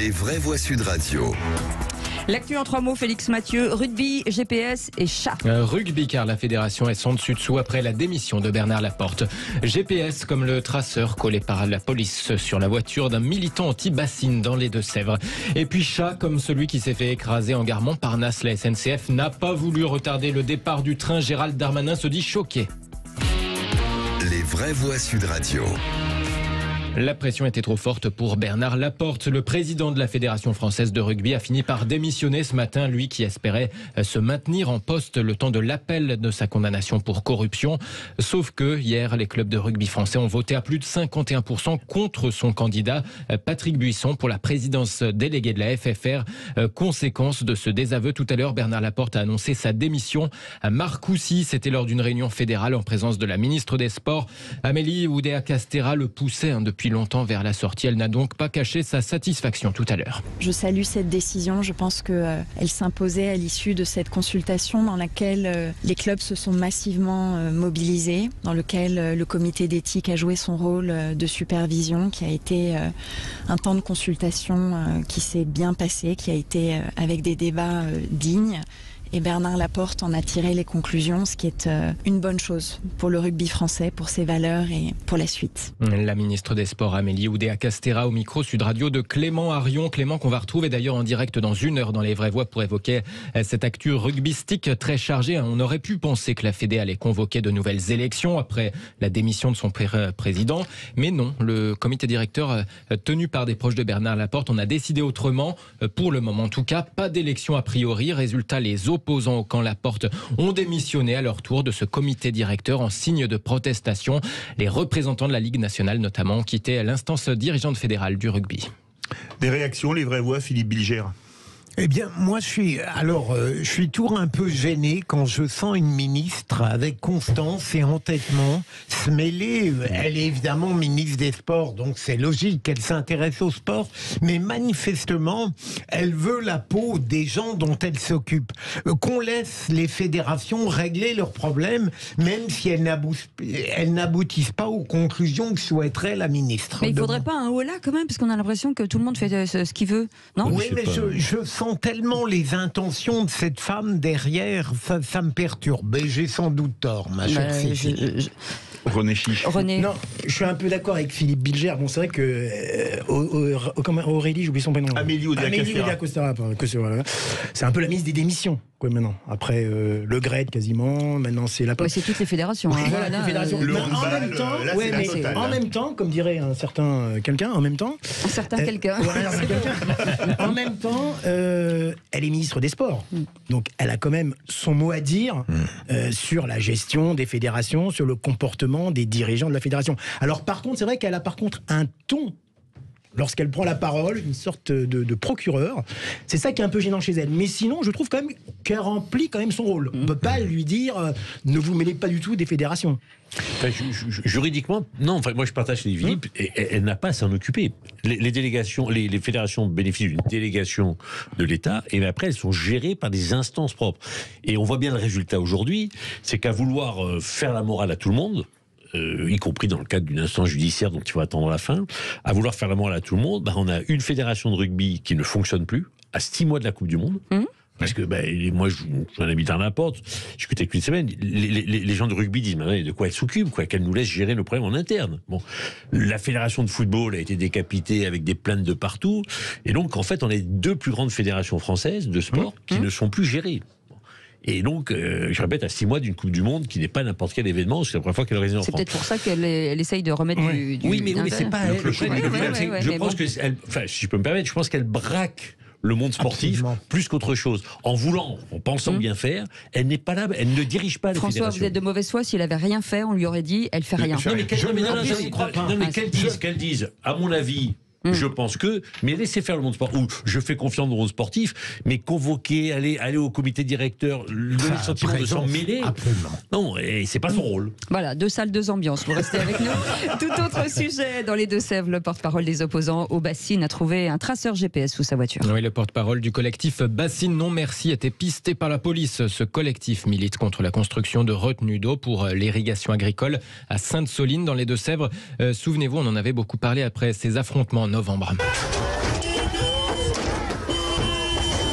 Les vraies voix Sud Radio. L'actu en 3 mots, Félix Mathieu, rugby, GPS et chat. Rugby, car la fédération est sans dessus-dessous après la démission de Bernard Laporte. GPS comme le traceur collé par la police sur la voiture d'un militant anti-bassine dans les Deux-Sèvres. Et puis chat comme celui qui s'est fait écraser en gare Montparnasse. La SNCF n'a pas voulu retarder le départ du train. Gérald Darmanin se dit choqué. Les vraies voix Sud Radio. La pression était trop forte pour Bernard Laporte. Le président de la Fédération française de rugby a fini par démissionner ce matin, lui qui espérait se maintenir en poste le temps de l'appel de sa condamnation pour corruption. Sauf que hier, les clubs de rugby français ont voté à plus de 51% contre son candidat, Patrick Buisson, pour la présidence déléguée de la FFR. Conséquence de ce désaveu, tout à l'heure, Bernard Laporte a annoncé sa démission à Marcoussis. C'était lors d'une réunion fédérale en présence de la ministre des Sports. Amélie Oudéa-Castéra le poussait depuis longtemps vers la sortie. Elle n'a donc pas caché sa satisfaction tout à l'heure. Je salue cette décision. Je pense qu'elle s'imposait à l'issue de cette consultation dans laquelle les clubs se sont massivement mobilisés, dans lequel le comité d'éthique a joué son rôle de supervision, qui a été un temps de consultation qui s'est bien passé, qui a été avec des débats dignes. Et Bernard Laporte en a tiré les conclusions, ce qui est une bonne chose pour le rugby français, pour ses valeurs et pour la suite. La ministre des Sports Amélie Oudéa-Castéra au micro Sud Radio de Clément Arion. Clément qu'on va retrouver d'ailleurs en direct dans 1 heure dans Les Vraies Voix pour évoquer cette actu rugbystique très chargée. On aurait pu penser que la Fédé allait convoquer de nouvelles élections après la démission de son président. Mais non, le comité directeur tenu par des proches de Bernard Laporte, on a décidé autrement. Pour le moment en tout cas, pas d'élection a priori. Résultat, les opposants au camp Laporte ont démissionné à leur tour de ce comité directeur en signe de protestation. Les représentants de la Ligue nationale notamment ont quitté l'instance dirigeante fédérale du rugby. Des réactions, les vraies voix, Philippe Bilger. Eh bien, moi, je suis toujours un peu gêné quand je sens une ministre avec constance et entêtement se mêler. Elle est évidemment ministre des Sports, donc c'est logique qu'elle s'intéresse au sport, mais manifestement, elle veut la peau des gens dont elle s'occupe. Qu'on laisse les fédérations régler leurs problèmes, même si elles n'aboutissent pas aux conclusions que souhaiterait la ministre. Mais il ne faudrait pas un holà quand même, parce qu'on a l'impression que tout le monde fait ce qu'il veut, non ? Oui, mais je sens tellement les intentions de cette femme derrière, ça me perturbe. Et j'ai sans doute tort, ma chère Cécile. René Chiche. Non, je suis un peu d'accord avec Philippe Bilger. Bon, c'est vrai que Aurélie, j'oublie son prénom. Amélie Oudéa-Castéra. C'est un peu la ministre des démissions, quoi, maintenant. Après Le Gret, quasiment. Maintenant, c'est la. Ouais, c'est toutes les fédérations. Oui, voilà, toutes les fédérations. Le handball, en même temps, comme dirait un certain quelqu'un, en même temps. Un certain quelqu'un. En même temps, elle est ministre des Sports. Donc, elle a quand même son mot à dire sur la gestion des fédérations, sur le comportement des dirigeants de la fédération. Alors, par contre, c'est vrai qu'elle a un ton, lorsqu'elle prend la parole, une sorte de procureur. C'est ça qui est un peu gênant chez elle. Mais sinon, je trouve quand même qu'elle remplit quand même son rôle. On ne peut pas lui dire ne vous mêlez pas du tout des fédérations. Enfin, juridiquement, non. Enfin, moi, je partage les Philippe. Elle n'a pas à s'en occuper. Les délégations, les fédérations bénéficient d'une délégation de l'État, et après, elles sont gérées par des instances propres. Et on voit bien le résultat aujourd'hui, c'est qu'à vouloir faire la morale à tout le monde, y compris dans le cadre d'une instance judiciaire dont il faut attendre la fin, à vouloir faire la morale à tout le monde, on a une fédération de rugby qui ne fonctionne plus à 6 mois de la Coupe du Monde. Parce que moi, j'en habite à Laporte, j'écoutais qu'une semaine, les gens de rugby disent de quoi elle s'occupe, qu'elle nous laisse gérer le problème en interne. Bon, la fédération de football a été décapitée avec des plaintes de partout, et donc en fait, on a 2 plus grandes fédérations françaises de sport qui ne sont plus gérées. Et donc, je répète, à 6 mois d'une Coupe du Monde qui n'est pas n'importe quel événement, c'est la première fois qu'elle réside en France. C'est peut-être pour ça qu'elle essaye de remettre du. Oui, mais c'est pas elle. Je pense que, si je peux me permettre, je pense qu'elle braque le monde sportif. Absolument. Plus qu'autre chose. En pensant bien faire, elle n'est pas là, elle ne dirige pas la fédération. François, vous êtes de mauvaise foi, si elle avait rien fait, on lui aurait dit, elle fait rien. Non, mais qu'elle dise, à mon avis, je pense que, mais laissez faire le monde sportif, ou je fais confiance au monde sportif, mais convoquer, aller au comité directeur, le sentiment de s'en mêler, non, et c'est pas son rôle. Voilà, 2 salles, 2 ambiances, vous restez avec nous. Tout autre sujet, dans les Deux-Sèvres, le porte-parole des opposants aux bassines a trouvé un traceur GPS sous sa voiture. Oui, le porte-parole du collectif Bassines Non Merci était pisté par la police. Ce collectif milite contre la construction de retenues d'eau pour l'irrigation agricole à Sainte-Soline dans les Deux-Sèvres. Souvenez-vous, on en avait beaucoup parlé après ces affrontements en novembre.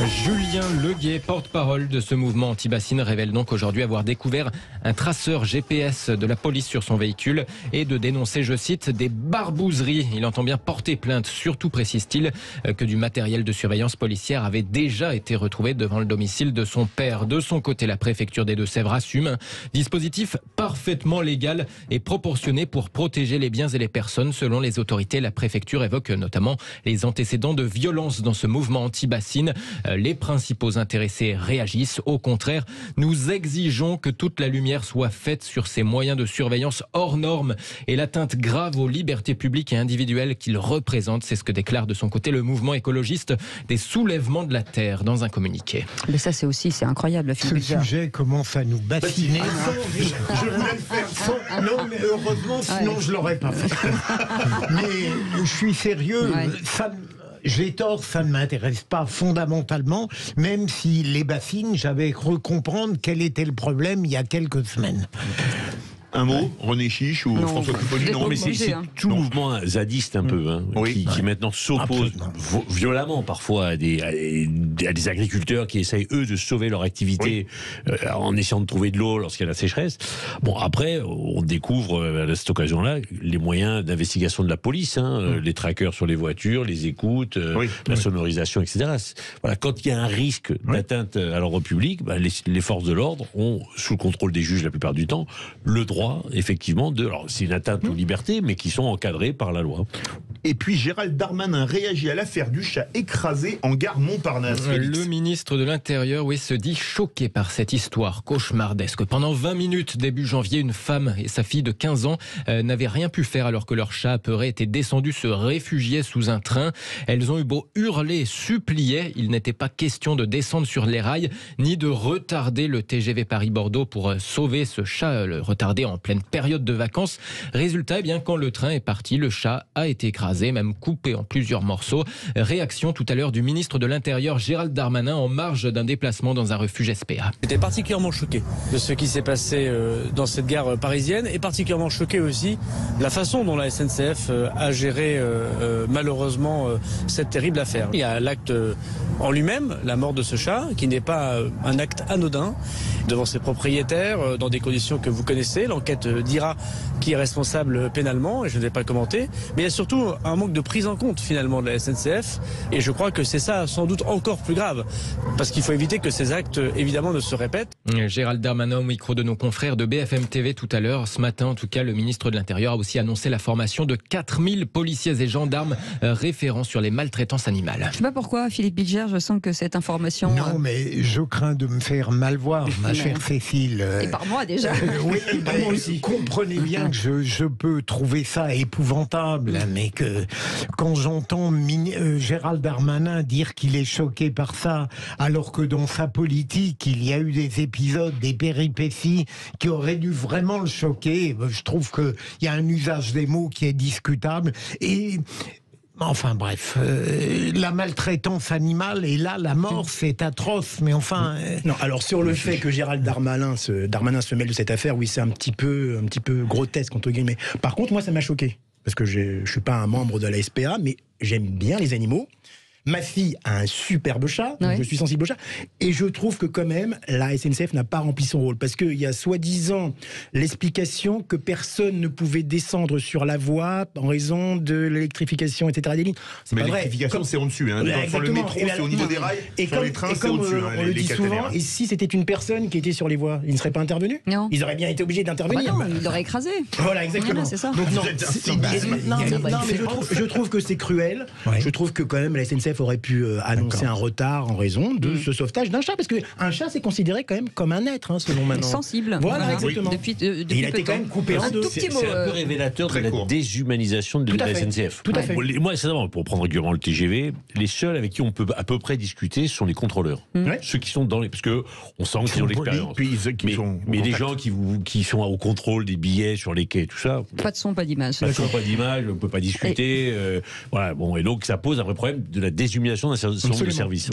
Julien Leguet, porte-parole de ce mouvement anti-bassine, révèle donc aujourd'hui avoir découvert un traceur GPS de la police sur son véhicule et de dénoncer, je cite, des barbouzeries. Il entend bien porter plainte, surtout précise-t-il que du matériel de surveillance policière avait déjà été retrouvé devant le domicile de son père. De son côté, la préfecture des Deux-Sèvres assume un dispositif parfaitement légal et proportionné pour protéger les biens et les personnes. Selon les autorités, la préfecture évoque notamment les antécédents de violence dans ce mouvement anti-bassine. Les principaux intéressés réagissent. Au contraire, nous exigeons que toute la lumière soit faite sur ces moyens de surveillance hors normes et l'atteinte grave aux libertés publiques et individuelles qu'ils représentent. C'est ce que déclare de son côté le mouvement écologiste des soulèvements de la terre dans un communiqué. Mais ça, c'est incroyable. Ce sujet commence à nous bassiner. Je voulais le faire sans... Non, mais heureusement, sinon je l'aurais pas fait. Mais je suis sérieux. Ouais. J'ai tort, ça ne m'intéresse pas fondamentalement, même si les bassines, j'avais cru comprendre quel était le problème il y a quelques semaines. Un mot, René Chiche ou François Pupponi? Non, mais c'est tout le mouvement zadiste un peu, qui maintenant s'oppose violemment parfois à des agriculteurs qui essayent eux de sauver leur activité en essayant de trouver de l'eau lorsqu'il y a la sécheresse. Bon, après, on découvre à cette occasion-là les moyens d'investigation de la police, les trackers sur les voitures, les écoutes, la sonorisation, etc. Voilà, quand il y a un risque d'atteinte à l'ordre public, les forces de l'ordre ont, sous le contrôle des juges la plupart du temps, le droit effectivement alors c'est une atteinte aux libertés, mais qui sont encadrées par la loi. Et puis Gérald Darmanin réagit à l'affaire du chat écrasé en gare Montparnasse. Le ministre de l'Intérieur, se dit choqué par cette histoire cauchemardesque. Pendant 20 minutes, début janvier, une femme et sa fille de 15 ans n'avaient rien pu faire alors que leur chat apeuré était descendu se réfugier sous un train. Elles ont eu beau hurler, supplier, il n'était pas question de descendre sur les rails, ni de retarder le TGV Paris-Bordeaux pour sauver ce chat, le retarder en pleine période de vacances. Résultat, quand le train est parti, le chat a été écrasé, même coupé en plusieurs morceaux. Réaction tout à l'heure du ministre de l'Intérieur, Gérald Darmanin, en marge d'un déplacement dans un refuge SPA. J'étais particulièrement choqué de ce qui s'est passé dans cette gare parisienne et particulièrement choqué aussi de la façon dont la SNCF a géré malheureusement cette terrible affaire. Il y a l'acte en lui-même, la mort de ce chat, qui n'est pas un acte anodin, devant ses propriétaires, dans des conditions que vous connaissez. L'enquête dira qui est responsable pénalement, et je ne vais pas le commenter. Mais il y a surtout un manque de prise en compte finalement de la SNCF, et je crois que c'est ça sans doute encore plus grave, parce qu'il faut éviter que ces actes évidemment ne se répètent. Gérald Darmanin au micro de nos confrères de BFM TV tout à l'heure. Ce matin, en tout cas, le ministre de l'Intérieur a aussi annoncé la formation de 4000 policiers et gendarmes référents sur les maltraitances animales. Je ne sais pas pourquoi, Philippe Bilger, je sens que cette information... Non, mais je crains de me faire mal voir, ma chère Cécile. Et par moi déjà. Oui, moi aussi. Comprenez bien que je peux trouver ça épouvantable, mais que quand j'entends Gérald Darmanin dire qu'il est choqué par ça, alors que dans sa politique, il y a eu des épisodes, des péripéties qui auraient dû vraiment le choquer, je trouve qu'il y a un usage des mots qui est discutable. Et... enfin bref, la maltraitance animale et là la mort c'est atroce, mais enfin... Non, alors sur le fait que Gérald Darmanin se mêle de cette affaire, oui c'est un petit peu grotesque entre guillemets. Par contre moi ça m'a choqué, parce que je suis pas un membre de la SPA, mais j'aime bien les animaux. Ma fille a un superbe chat, donc je suis sensible au chat, et je trouve que quand même la SNCF n'a pas rempli son rôle, parce qu'il y a soi-disant l'explication que personne ne pouvait descendre sur la voie en raison de l'électrification, etc. des lignes. C'est pas vrai. L'électrification c'est au-dessus, sur le métro c'est au niveau des rails, et sur les trains c'est au-dessus. On le dit souvent, et si c'était une personne qui était sur les voies, ils ne seraient pas intervenus? Non. Ils auraient bien été obligés d'intervenir. Non, ils l'auraient écrasé. Voilà, exactement. C'est ça. Donc, je trouve que c'est cruel. Je trouve que quand même la SNCF aurait pu annoncer un retard en raison de ce sauvetage d'un chat, parce qu'un chat c'est considéré quand même comme un être, selon maintenant. Sensible. Voilà, exactement. Depuis il a été quand même coupé en deux. C'est un peu révélateur de la déshumanisation de la SNCF. Tout à fait. Moi, sincèrement, pour prendre régulièrement le TGV, les seuls avec qui on peut à peu près discuter sont les contrôleurs. Ceux qui sont dans les... parce que on sent qu'ils ont l'expérience. Mais les gens qui sont au contrôle des billets sur les quais, tout ça... Pas de son, pas d'image. Pas de son, pas d'image, on ne peut pas discuter. Voilà, bon, et donc ça pose un vrai problème de la déshumanisation d'un certain nombre de services.